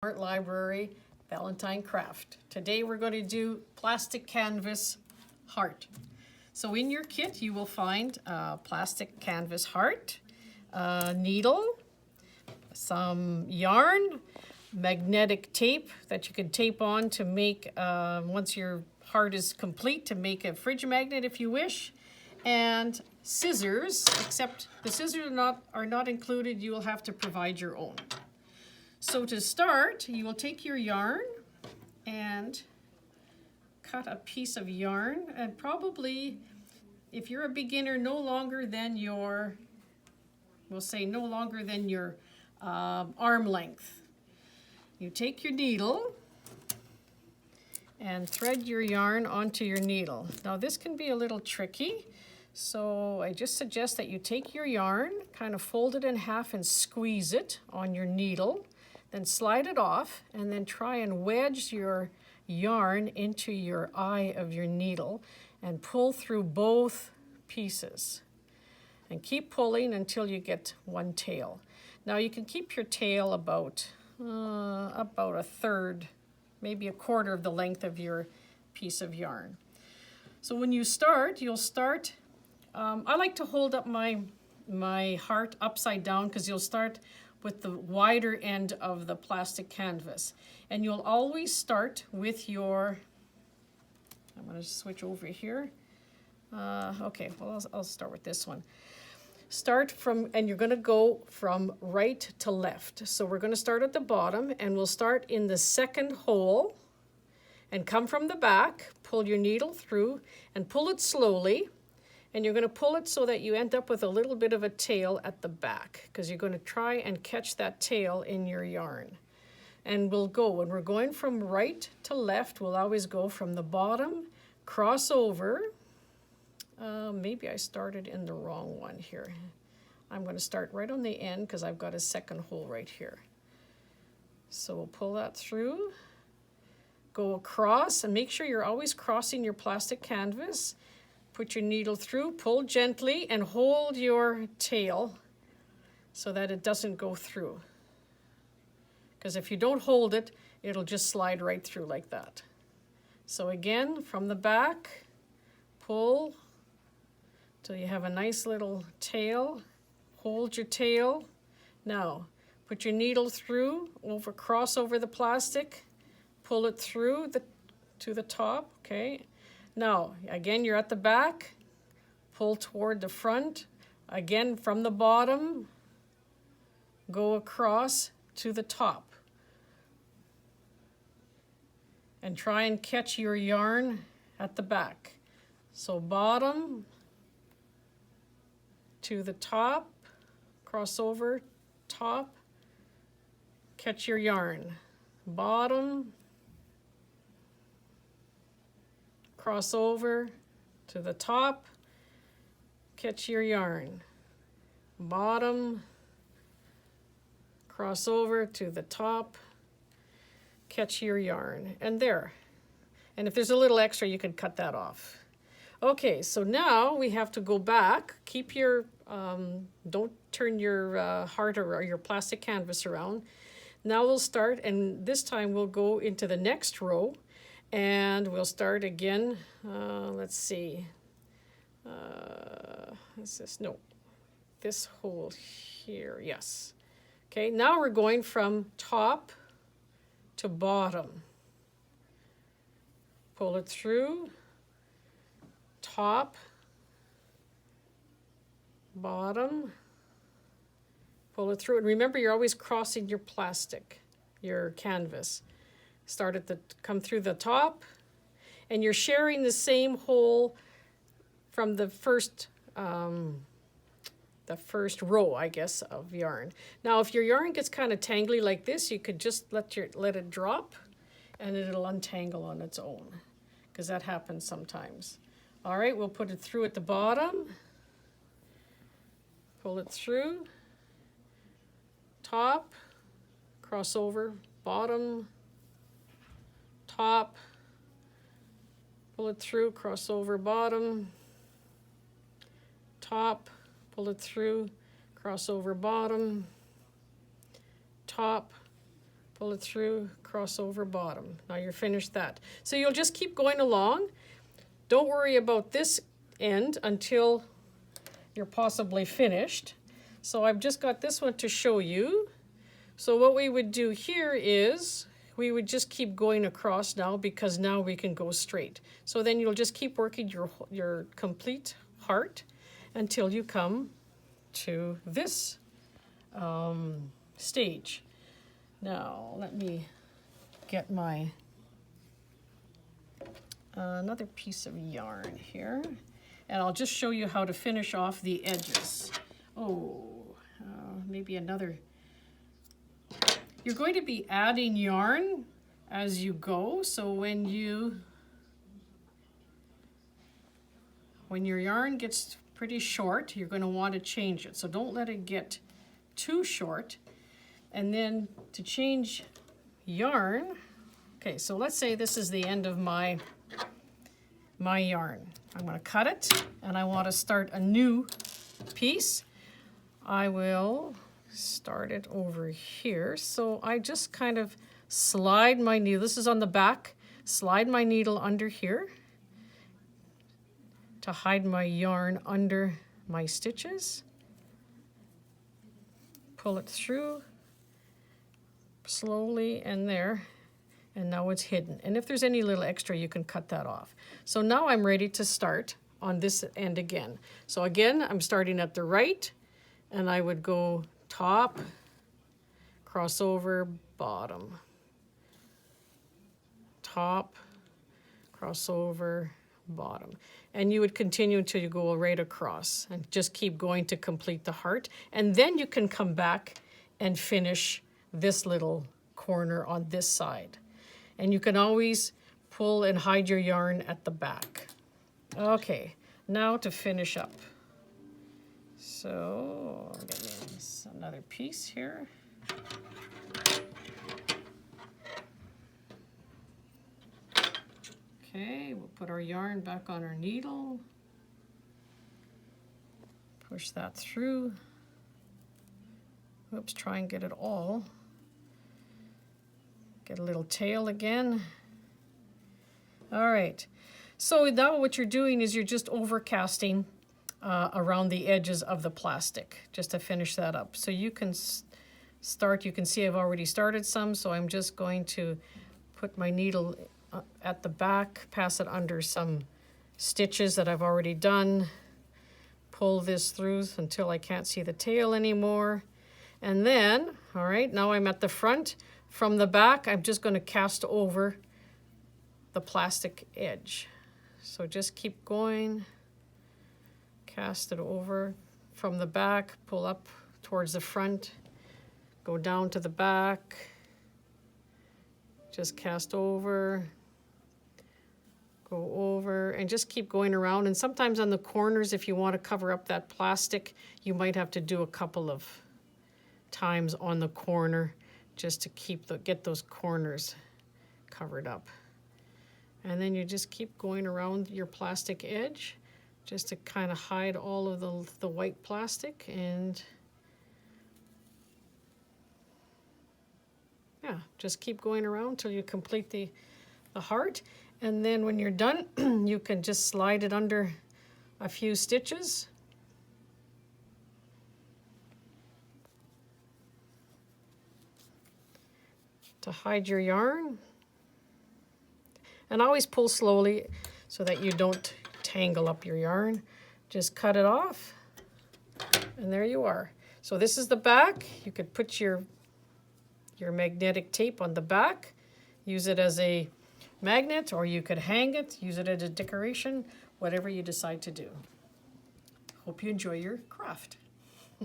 Art Library Valentine Craft. Today we're going to do plastic canvas heart. So in your kit you will find a plastic canvas heart, a needle, some yarn, magnetic tape that you can tape on to make, once your heart is complete, to make a fridge magnet if you wish, and scissors, except the scissors are not included. You will have to provide your own. So to start, you will take your yarn and cut a piece of yarn, and probably, if you're a beginner, no longer than your, we'll say no longer than your arm length. You take your needle and thread your yarn onto your needle. Now this can be a little tricky, so I just suggest that you take your yarn, kind of fold it in half and squeeze it on your needle. Then slide it off and then try and wedge your yarn into your eye of your needle and pull through both pieces. And keep pulling until you get one tail. Now you can keep your tail about a third, maybe a quarter of the length of your piece of yarn. So when you start, you'll start, I like to hold up my heart upside down because you'll start with the wider end of the plastic canvas. And you'll always start with your, I'm going to switch over here. Okay, well, I'll start with this one. Start from, and you're going to go from right to left. So we're going to start at the bottom, and we'll start in the second hole and come from the back, pull your needle through and pull it slowly. And you're going to pull it so that you end up with a little bit of a tail at the back, because you're going to try and catch that tail in your yarn. And we'll go, when we're going from right to left, we'll always go from the bottom, cross over. Maybe I started in the wrong one here. I'm going to start right on the end because I've got a second hole right here. So we'll pull that through, go across, and make sure you're always crossing your plastic canvas. Put your needle through, pull gently, and hold your tail so that it doesn't go through. Because if you don't hold it, it'll just slide right through like that. So again, from the back, pull till you have a nice little tail. Hold your tail. Now, put your needle through, cross over the plastic, pull it through to the top, okay? Now, again, you're at the back, pull toward the front. Again, from the bottom, go across to the top. And try and catch your yarn at the back. So bottom to the top, cross over, top, catch your yarn. Bottom, cross over to the top, catch your yarn. Bottom, cross over to the top, catch your yarn. And there. And if there's a little extra, you can cut that off. Okay, so now we have to go back. Keep your, don't turn your heart or your plastic canvas around. Now we'll start, and this time we'll go into the next row. And we'll start again, let's see, is this, no, this hole here, yes. Okay, now we're going from top to bottom. Pull it through, top, bottom, pull it through. And remember, you're always crossing your plastic, your canvas. Start at come through the top, and you're sharing the same hole from the first row, I guess, of yarn. Now, if your yarn gets kind of tangly like this, you could just let it drop, and it'll untangle on its own, because that happens sometimes. All right, we'll put it through at the bottom, pull it through, top, cross over, bottom, top, pull it through, cross over, bottom, top, pull it through, cross over, bottom, top, pull it through, cross over, bottom. Now you're finished that. So you'll just keep going along. Don't worry about this end until you're possibly finished. So I've just got this one to show you. So what we would do here is we would just keep going across now, because now we can go straight. So then you'll just keep working your complete heart until you come to this stage. Now let me get my another piece of yarn here, and I'll just show you how to finish off the edges. Maybe another. You're going to be adding yarn as you go, so when your yarn gets pretty short, you're going to want to change it. So don't let it get too short. And then to change yarn, okay, so let's say this is the end of my yarn. I'm going to cut it, and I want to start a new piece. I will start it over here. So I just kind of slide my needle. This is on the back. Slide my needle under here to hide my yarn under my stitches. Pull it through slowly, and there. And now it's hidden. And if there's any little extra, you can cut that off. So now I'm ready to start on this end again. So again, I'm starting at the right, and I would go top, cross over, bottom. Top, cross over, bottom. And you would continue until you go right across, and just keep going to complete the heart. And then you can come back and finish this little corner on this side. And you can always pull and hide your yarn at the back. Okay, now to finish up. So I'm getting another piece here. Okay, we'll put our yarn back on our needle. Push that through. Oops, try and get it all. Get a little tail again. All right, so now what you're doing is you're just overcasting around the edges of the plastic, just to finish that up. So you can start, you can see I've already started some, so I'm just going to put my needle at the back, pass it under some stitches that I've already done, pull this through until I can't see the tail anymore. And then, all right, now I'm at the front. From the back, I'm just going to cast over the plastic edge. So just keep going, cast it over from the back, pull up towards the front, go down to the back, just cast over, go over, and just keep going around. And sometimes on the corners, if you want to cover up that plastic, you might have to do a couple of times on the corner just to get those corners covered up. And then you just keep going around your plastic edge just to kind of hide all of the white plastic. And yeah, just keep going around till you complete the heart. And then when you're done, you can just slide it under a few stitches. To hide your yarn. And always pull slowly so that you don't tangle up your yarn. Just cut it off, and there you are. So this is the back. You could put your magnetic tape on the back, use it as a magnet, or you could hang it, use it as a decoration, whatever you decide to do. Hope you enjoy your craft.